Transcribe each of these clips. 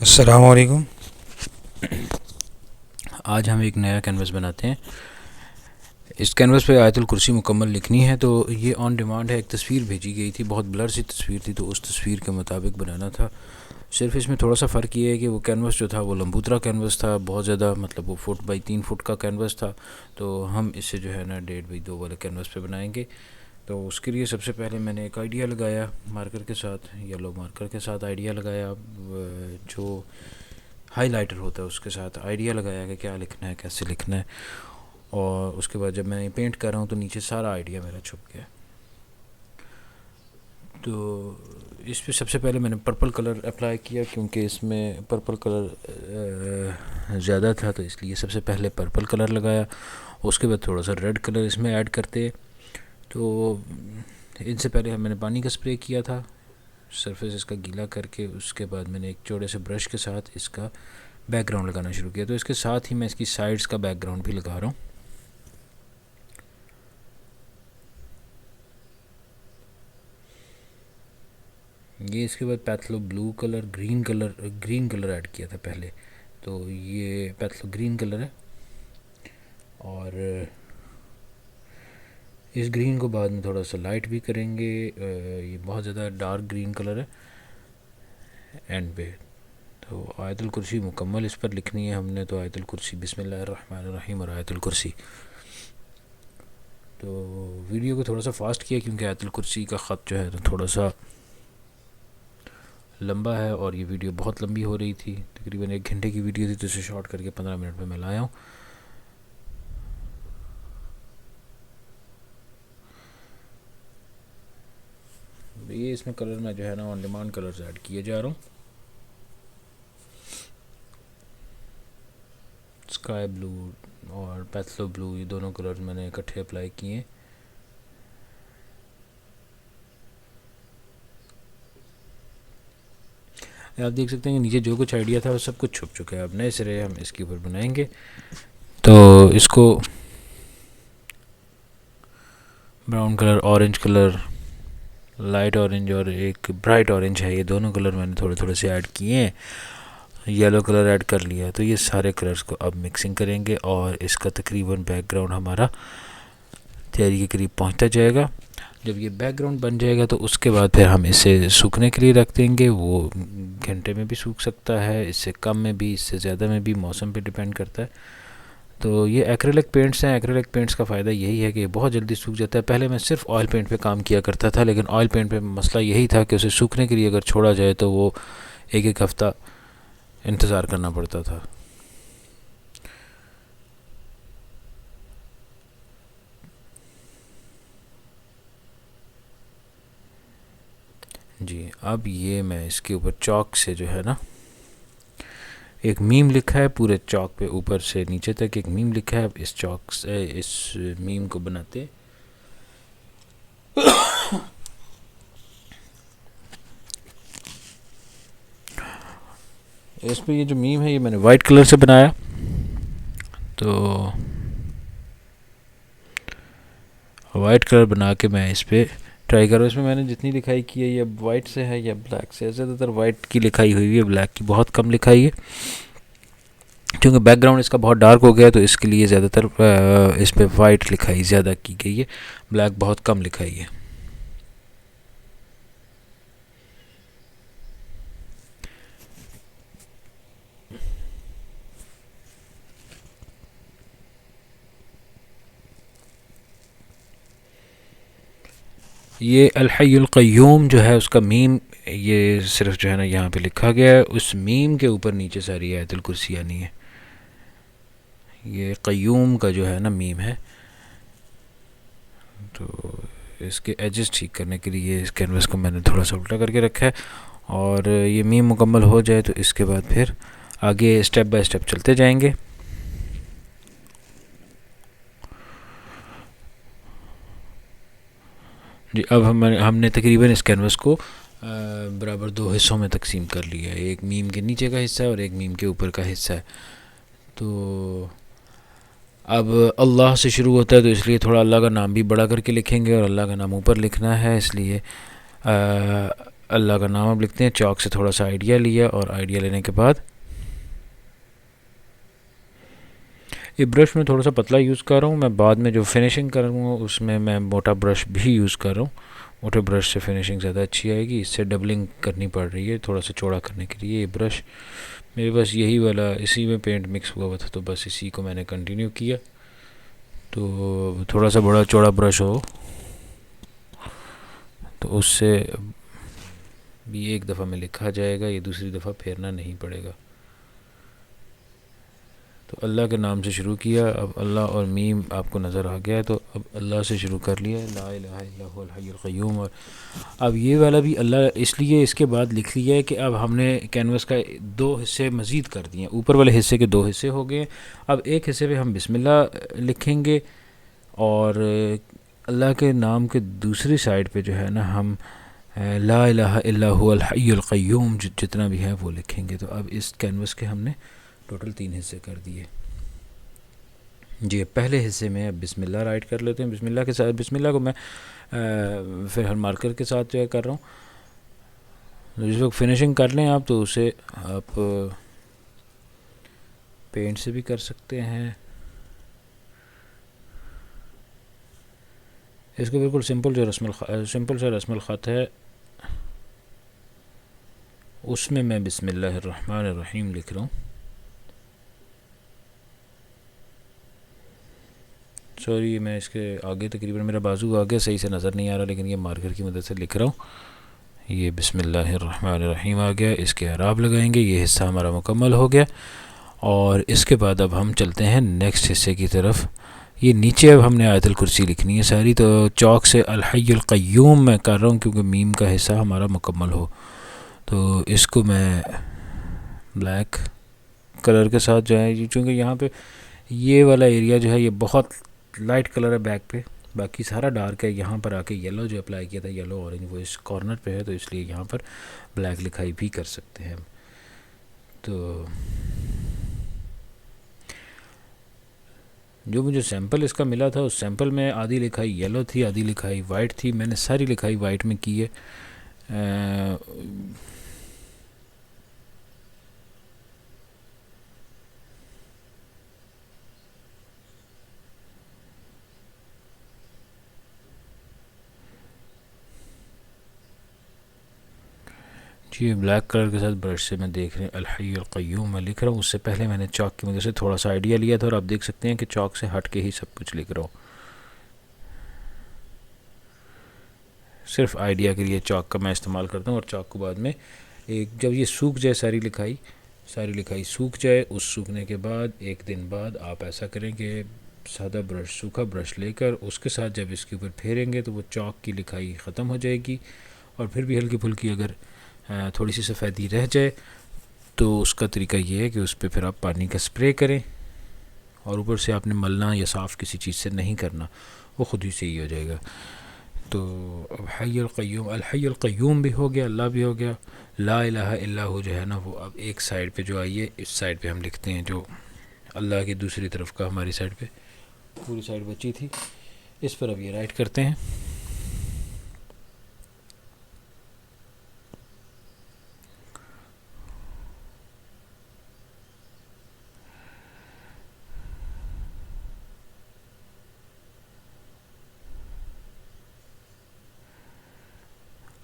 अस्सलाम वालेकुम। आज हम एक नया कैनवस बनाते हैं। इस कैनवस पे आयतुल कुर्सी मुकम्मल लिखनी है। तो ये ऑन डिमांड है। एक तस्वीर भेजी गई थी, बहुत ब्लर सी तस्वीर थी, तो उस तस्वीर के मुताबिक बनाना था। सिर्फ इसमें थोड़ा सा फ़र्क ये है कि वो कैनवस जो था वो लंबूतरा कैनवस था, बहुत ज़्यादा, मतलब वो 4 बाई 3 फुट का कैनवस था। तो हम इसे जो है ना 1.5 बाई 2 वाले कैनवस पे बनाएंगे। तो उसके लिए सबसे पहले मैंने एक आइडिया लगाया मार्कर के साथ, येलो मार्कर के साथ आइडिया लगाया, जो हाईलाइटर होता है उसके साथ आइडिया लगाया कि क्या लिखना है, कैसे लिखना है। और उसके बाद जब मैं पेंट कर रहा हूँ तो नीचे सारा आइडिया मेरा छुप गया। तो इस पे सबसे पहले मैंने पर्पल कलर अप्लाई किया, क्योंकि इसमें पर्पल कलर ज़्यादा था, तो इसलिए सबसे पहले पर्पल कलर लगाया। उसके बाद थोड़ा सा रेड कलर इसमें ऐड करते। तो इनसे पहले मैंने पानी का स्प्रे किया था, सरफेस इसका गीला करके। उसके बाद मैंने एक चौड़े से ब्रश के साथ इसका बैकग्राउंड लगाना शुरू किया। तो इसके साथ ही मैं इसकी साइड्स का बैकग्राउंड भी लगा रहा हूँ। ये इसके बाद phthalo blue colour, green colour add किया था पहले। तो ये पैथलो ग्रीन कलर है। और इस ग्रीन को बाद में थोड़ा सा लाइट भी करेंगे। ये बहुत ज़्यादा डार्क ग्रीन कलर है एंड पे। तो आयतुल कुर्सी मुकम्मल इस पर लिखनी है हमने। तो आयतुल कुर्सी, बिस्मिल्लाहिर्रहमानिर्रहीम और आयतुल कुर्सी। तो वीडियो को थोड़ा सा फास्ट किया, क्योंकि आयतुल कुर्सी का ख़त जो है तो थोड़ा सा लंबा है, और ये वीडियो बहुत लंबी हो रही थी, तकरीबन 1 घंटे की वीडियो थी। तो इसे शॉर्ट करके 15 मिनट में मैं लाया हूँ। ये इसमें कलर में जो है ना ऑन डिमांड कलर्स ऐड किए जा रहा हूँ। स्काई ब्लू और पैथलो ब्लू, ये दोनों कलर्स मैंने इकट्ठे अप्लाई किए। आप देख सकते हैं कि नीचे जो कुछ आइडिया था वो सब कुछ छुप चुका है। अब नए सिरे हम इसके ऊपर बनाएंगे। तो इसको brown colour, orange colour, light orange और एक ब्राइट ऑरेंज है, ये दोनों कलर मैंने थोड़े थोड़े से ऐड किए हैं। येलो कलर ऐड कर लिया। तो ये सारे कलर्स को अब मिक्सिंग करेंगे, और इसका तकरीबन बैकग्राउंड हमारा तैयारी के करीब पहुंचता जाएगा। जब ये बैकग्राउंड बन जाएगा तो उसके बाद फिर हम इसे सूखने के लिए रख देंगे। वो घंटे में भी सूख सकता है, इससे कम में भी, इससे ज़्यादा में भी, मौसम पे डिपेंड करता है। तो ये एक्रेलिक पेंट्स हैं। एक्रेलिक पेंट्स का फ़ायदा यही है कि बहुत जल्दी सूख जाता है। पहले मैं सिर्फ ऑयल पेंट पे काम किया करता था, लेकिन ऑयल पेंट पे मसला यही था कि उसे सूखने के लिए अगर छोड़ा जाए तो वो एक एक हफ़्ता इंतज़ार करना पड़ता था। जी, अब ये मैं इसके ऊपर चॉक से जो है ना, एक मीम लिखा है पूरे चॉक पे, ऊपर से नीचे तक एक मीम लिखा है। अब इस चॉक से इस मीम को बनाते। इस पे ये जो मीम है ये मैंने वाइट कलर से बनाया। तो वाइट कलर बना के मैं इस पे ट्राई करूँ। इसमें मैंने जितनी लिखाई की है ये वाइट से है या ब्लैक से है। ज़्यादातर वाइट की लिखाई हुई है, ब्लैक की बहुत कम लिखाई है, क्योंकि बैकग्राउंड इसका बहुत डार्क हो गया। तो इसके लिए ज़्यादातर इस पर वाइट लिखाई ज़्यादा की गई है, ब्लैक बहुत कम लिखाई है। ये अल हय्युल क़य्यूम जो है उसका मीम, ये सिर्फ जो है ना यहाँ पे लिखा गया है। उस मीम के ऊपर नीचे सारी आयतुल कुर्सी आनी है। ये क़य्यूम का जो है ना मीम है। तो इसके एजेस ठीक करने के लिए इस कैनवस को मैंने थोड़ा सा उल्टा करके रखा है। और ये मीम मुकम्मल हो जाए तो इसके बाद फिर आगे स्टेप बाय स्टेप चलते जाएंगे। जी, अब हमने तकरीबन इस कैनवस को बराबर 2 हिस्सों में तकसीम कर लिया है। एक मीम के नीचे का हिस्सा है और एक मीम के ऊपर का हिस्सा है। तो अब अल्लाह से शुरू होता है, तो इसलिए थोड़ा अल्लाह का नाम भी बड़ा करके लिखेंगे, और अल्लाह का नाम ऊपर लिखना है, इसलिए अल्लाह का नाम अब लिखते हैं। चौक से थोड़ा सा आइडिया लिया और आइडिया लेने के बाद ये ब्रश में थोड़ा सा पतला यूज़ कर रहा हूँ। मैं बाद में जो फिनिशिंग करूँगा उसमें मैं मोटा ब्रश भी यूज़ कर रहा हूँ। मोटे ब्रश से फिनिशिंग ज़्यादा अच्छी आएगी। इससे डबलिंग करनी पड़ रही है थोड़ा सा चौड़ा करने के लिए। ये ब्रश मेरे पास यही वाला, इसी में पेंट मिक्स हुआ था तो बस इसी को मैंने कंटिन्यू किया। तो थोड़ा सा बड़ा चौड़ा ब्रश हो तो उससे भी एक दफ़ा में लिखा जाएगा, ये दूसरी दफ़ा फेरना नहीं पड़ेगा। तो अल्लाह के नाम से शुरू किया। अब अल्लाह और मीम आपको नज़र आ गया है तो अब अल्लाह से शुरू कर लिया, ला इलाहा इल्लल्लाहुल हय्युल क़य्यूम। और अब ये वाला भी अल्लाह इसलिए इसके बाद लिख लिया है कि अब हमने कैनवस का 2 हिस्से मज़ीद कर दिए। ऊपर वाले हिस्से के 2 हिस्से हो गए। अब एक हिस्से पे हम बिस्मिल्लाह लिखेंगे और अल्लाह के नाम के दूसरी साइड पे जो है ना हम ला इलाहा इल्लल्लाहुल हय्युल क़य्यूम जितना भी है वो लिखेंगे। तो अब इस कैनवस के हमने टोटल 3 हिस्से कर दिए। जी पहले हिस्से में अब बिस्मिल्लाह राइट कर लेते हैं। बिस्मिल्लाह के साथ, बिस्मिल्लाह को मैं फिर हर मार्कर के साथ जो है कर रहा हूँ। जिस वक्त फिनिशिंग कर लें आप तो उसे आप पेंट से भी कर सकते हैं। इसको बिल्कुल सिंपल सा रस्मुल ख़त है उसमें मैं बिस्मिल्लाहिर्रहमानिर्रहीम लिख रहा हूँ। सॉरी मैं इसके आगे तकरीबन मेरा बाजू आगे सही से नज़र नहीं आ रहा, लेकिन ये मार्कर की मदद से लिख रहा हूँ। ये बिस्मिल्लाहिर्रहमानिर्रहीम आ गया। इसके अराब लगाएंगे। ये हिस्सा हमारा मुकम्मल हो गया। और इसके बाद अब हम चलते हैं नेक्स्ट हिस्से की तरफ। ये नीचे अब हमने आयतुल कुर्सी लिखनी है सारी। तो चौक से अल हय्युल क़य्यूम मैं कर रहा हूँ क्योंकि मीम का हिस्सा हमारा मुकम्मल हो। तो इसको मैं ब्लैक कलर के साथ जो है, चूँकि यहाँ पे ये वाला एरिया जो है ये बहुत लाइट कलर है बैक पे, बाकी सारा डार्क है। यहाँ पर आके येलो जो अप्लाई किया था, येलो ऑरेंज, वो इस कॉर्नर पे है तो इसलिए यहाँ पर ब्लैक लिखाई भी कर सकते हैं। तो जो मुझे सैंपल इसका मिला था उस सैंपल में आधी लिखाई येलो थी, आधी लिखाई वाइट थी। मैंने सारी लिखाई वाइट में की है। जी ब्लैक कलर के साथ ब्रश से मैं देख रहे हैं अल हय्युल क़य्यूम मैं लिख रहा हूँ। उससे पहले मैंने चौक की मदद से थोड़ा सा आइडिया लिया था और आप देख सकते हैं कि चौक से हट के ही सब कुछ लिख रहा हूँ। सिर्फ आइडिया के लिए चौक का मैं इस्तेमाल करता हूँ। और चौक को बाद में एक जब ये सूख जाए सारी लिखाई सूख जाए, उस सूखने के बाद एक दिन बाद आप ऐसा करें कि सादा ब्रश, सूखा ब्रश लेकर उसके साथ जब इसके ऊपर फेरेंगे तो वो चौक की लिखाई ख़त्म हो जाएगी। और फिर भी हल्की फुल्की अगर थोड़ी सी सफ़ेदी रह जाए तो उसका तरीका ये है कि उस पर फिर आप पानी का स्प्रे करें और ऊपर से आपने मलना या साफ़ किसी चीज़ से नहीं करना, वो ख़ुद ही सही हो जाएगा। तो अब हय्युल क़य्यूम, अल हय्युल क़य्यूम भी हो गया, अल्लाह भी हो गया। ला इलाहा इल्लल्लाहु जो है ना वो अब एक साइड पे जो आई है इस साइड पे हम लिखते हैं, जो अल्लाह की दूसरी तरफ का हमारी साइड पे पूरी साइड बची थी, इस पर अब ये राइट करते हैं।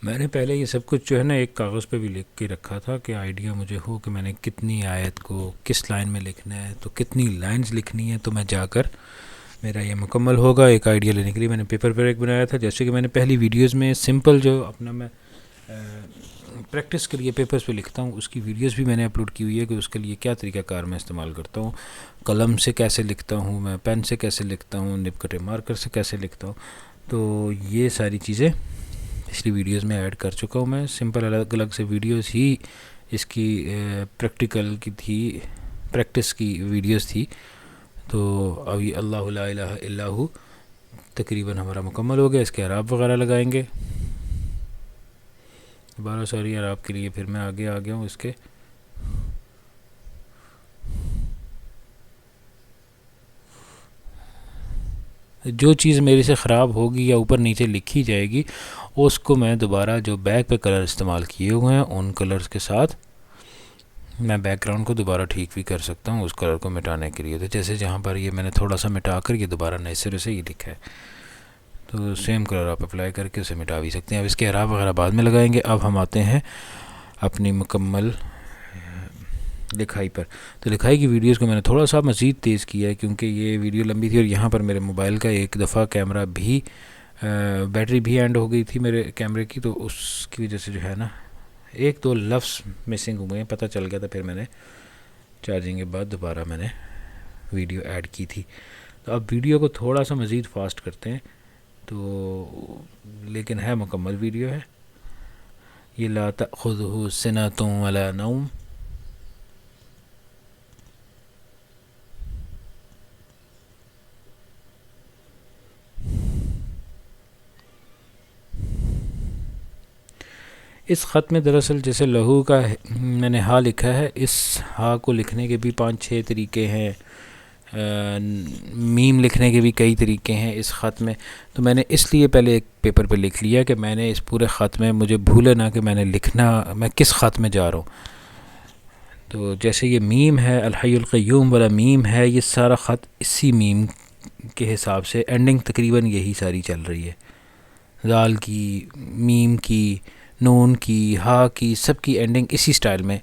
मैंने पहले ये सब कुछ जो है ना एक कागज़ पे भी लिख के रखा था कि आइडिया मुझे हो कि मैंने कितनी आयत को किस लाइन में लिखना है, तो कितनी लाइंस लिखनी है। तो मैं जाकर मेरा ये मुकम्मल होगा। एक आइडिया लेने के लिए मैंने पेपर पर एक बनाया था। जैसे कि मैंने पहली वीडियोस में सिंपल जो अपना मैं प्रैक्टिस के लिए पेपर्स पे लिखता हूँ उसकी वीडियोस भी मैंने अपलोड की हुई है कि उसके लिए क्या तरीक़ाकार मैं इस्तेमाल करता हूँ। कलम से कैसे लिखता हूँ मैं, पेन से कैसे लिखता हूँ, निब कटे मार्कर से कैसे लिखता हूँ। तो ये सारी चीज़ें पिछली वीडियोस में ऐड कर चुका हूँ मैं। सिंपल अलग अलग से वीडियोस ही इसकी प्रैक्टिकल की थी, प्रैक्टिस की वीडियोस थी। तो अब ये अल्लाहु ला इलाहा इल्लल्लाहु तकरीबन हमारा मुकम्मल हो गया। इसके अराब वगैरह लगाएंगे। दोबारा सॉरी अराब के लिए फिर मैं आगे आ गया हूँ। इसके जो चीज़ मेरे से ख़राब होगी या ऊपर नीचे लिखी जाएगी उसको मैं दोबारा जो बैक पे कलर इस्तेमाल किए हुए हैं उन कलर्स के साथ मैं बैकग्राउंड को दोबारा ठीक भी कर सकता हूँ उस कलर को मिटाने के लिए। तो जैसे जहाँ पर ये मैंने थोड़ा सा मिटा कर ये दोबारा नए सिरे से ये लिखा है, तो सेम कलर आप अप्लाई करके उसे मिटा भी सकते हैं। अब इसके हरा वगैरह बाद में लगाएंगे। अब हम आते हैं अपनी मुकम्मल लिखाई पर। तो लिखाई की वीडियोस को मैंने थोड़ा सा मज़ीद तेज़ किया है क्योंकि ये वीडियो लंबी थी और यहाँ पर मेरे मोबाइल का एक दफ़ा कैमरा भी बैटरी भी एंड हो गई थी मेरे कैमरे की, तो उसकी वजह से जो है ना एक दो लफ्ज़ मिसिंग हुए हैं, पता चल गया था। फिर मैंने चार्जिंग के बाद दोबारा मैंने वीडियो ऐड की थी। तो अब वीडियो को थोड़ा सा मज़ीद फास्ट करते हैं, तो लेकिन है मुकम्मल वीडियो है। ये ला तअख़ुज़ुहु सिनतुन वला नौम, इस ख़त में दरअसल जैसे लहू का मैंने हा लिखा है, इस हा को लिखने के भी 5-6 तरीके हैं, मीम लिखने के भी कई तरीके हैं इस ख़त में। तो मैंने इसलिए पहले एक पेपर पे लिख लिया कि मैंने इस पूरे ख़त में मुझे भूले ना कि मैंने लिखना मैं किस ख़त में जा रहा हूँ। तो जैसे ये मीम है, अल हय्युल क़य्यूम वाला मीम है, ये सारा ख़त इसी मीम के हिसाब से एंडिंग तकरीबन यही सारी चल रही है। ज़ाल की, मीम की, नून की, हा की, सब की एंडिंग इसी स्टाइल में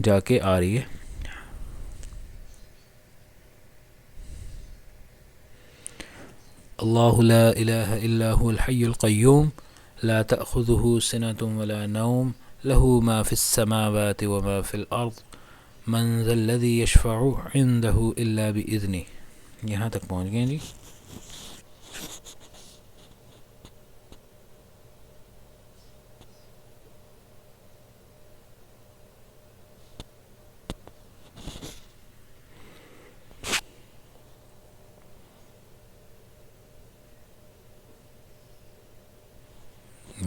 जाके आ रही है। अल्लाहु ला इलाहा इल्ला हुवल हय्युल क़य्यूम ला तअख़ुज़ुहु सिनतुन वला नौम लहू मा फ़िस समावाति व मा फ़िल अर्ज़ मन ज़ल्लज़ी यशफ़अु इंदहु इल्ला बिइज़्निह। यहाँ तक पहुँच गए जी।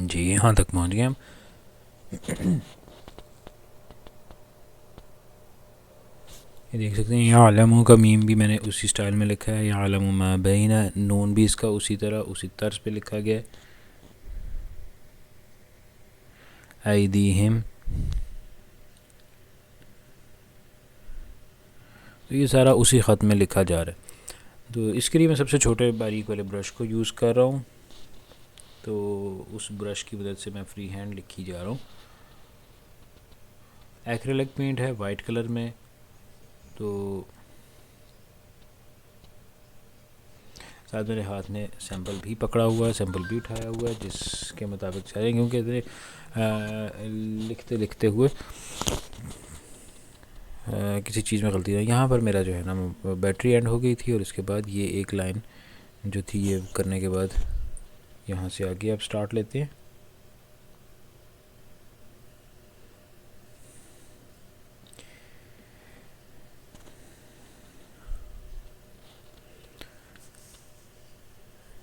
जी यहाँ तक पहुँच गए हम। ये देख सकते हैं यहाँ आलमों का मीम भी मैंने उसी स्टाइल में लिखा है। यहाँ आलम मा बैना, नून भी इसका उसी तरह उसी तर्ज पे लिखा गया है। ऐदीहिम, तो ये सारा उसी ख़त में लिखा जा रहा है। तो इसके लिए मैं सबसे छोटे बारीक वाले ब्रश को यूज़ कर रहा हूँ, तो उस ब्रश की मदद से मैं फ्री हैंड लिखी जा रहा हूँ। एक्रेलिक पेंट है वाइट कलर में, तो साथ मेरे हाथ ने सैंपल भी पकड़ा हुआ है, सैंपल भी उठाया हुआ है जिसके मुताबिक चलें, क्योंकि लिखते लिखते हुए किसी चीज़ में गलती है। यहाँ पर मेरा जो है ना बैटरी एंड हो गई थी और इसके बाद ये एक लाइन जो थी ये करने के बाद यहाँ से आगे आप स्टार्ट लेते हैं।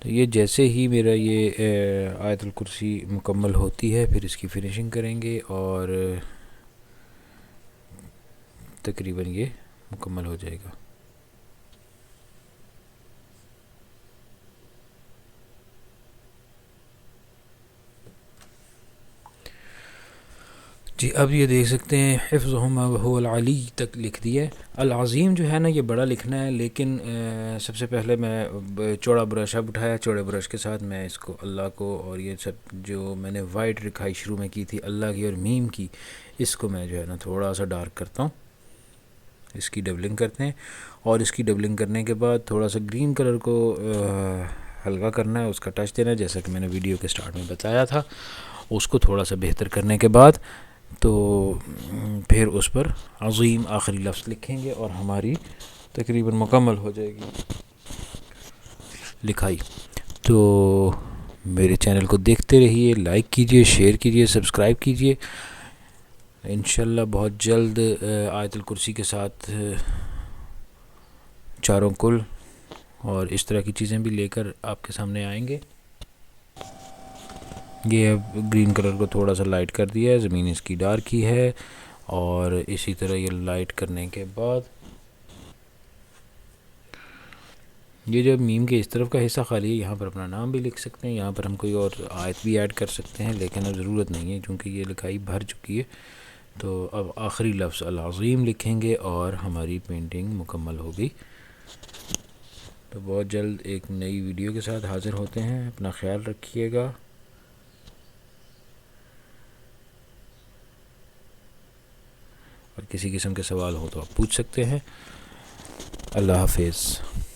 तो ये जैसे ही मेरा ये आयतुल कुर्सी मुकम्मल होती है फिर इसकी फिनिशिंग करेंगे और तकरीबन ये मुकम्मल हो जाएगा। जी अब ये देख सकते हैं हिफ़्ज़ुहुमा व हुवल अली तक लिख दिया है। अल अज़ीम जो है ना ये बड़ा लिखना है, लेकिन सबसे पहले मैं चौड़ा ब्रश अब उठाया, चौड़े ब्रश के साथ मैं इसको अल्लाह को और ये सब जो मैंने वाइट लिखाई शुरू में की थी अल्लाह की और मीम की, इसको मैं जो है ना थोड़ा सा डार्क करता हूँ। इसकी डबलिंग करते हैं और इसकी डबलिंग करने के बाद थोड़ा सा ग्रीन कलर को हल्का करना है, उसका टच देना है जैसा कि मैंने वीडियो के स्टार्ट में बताया था। उसको थोड़ा सा बेहतर करने के बाद तो फिर उस पर अज़ीम आखिरी लफ्ज़ लिखेंगे और हमारी तकरीबन मुकम्मल हो जाएगी लिखाई। तो मेरे चैनल को देखते रहिए, लाइक कीजिए, शेयर कीजिए, सब्सक्राइब कीजिए। इंशाल्लाह बहुत जल्द आयतुल कुर्सी के साथ चारों कुल और इस तरह की चीज़ें भी लेकर आपके सामने आएंगे। ये अब ग्रीन कलर को थोड़ा सा लाइट कर दिया है, ज़मीन इसकी डार्क की है और इसी तरह ये लाइट करने के बाद ये जो मीम के इस तरफ का हिस्सा खाली है, यहाँ पर अपना नाम भी लिख सकते हैं, यहाँ पर हम कोई और आयत भी ऐड कर सकते हैं, लेकिन अब ज़रूरत नहीं है क्योंकि ये लिखाई भर चुकी है। तो अब आखिरी लफ्ज़ अल अज़ीम लिखेंगे और हमारी पेंटिंग मुकम्मल होगी। तो बहुत जल्द एक नई वीडियो के साथ हाज़िर होते हैं। अपना ख्याल रखिएगा। और किसी किस्म के सवाल हो तो आप पूछ सकते हैं। अल्लाह हाफिज़।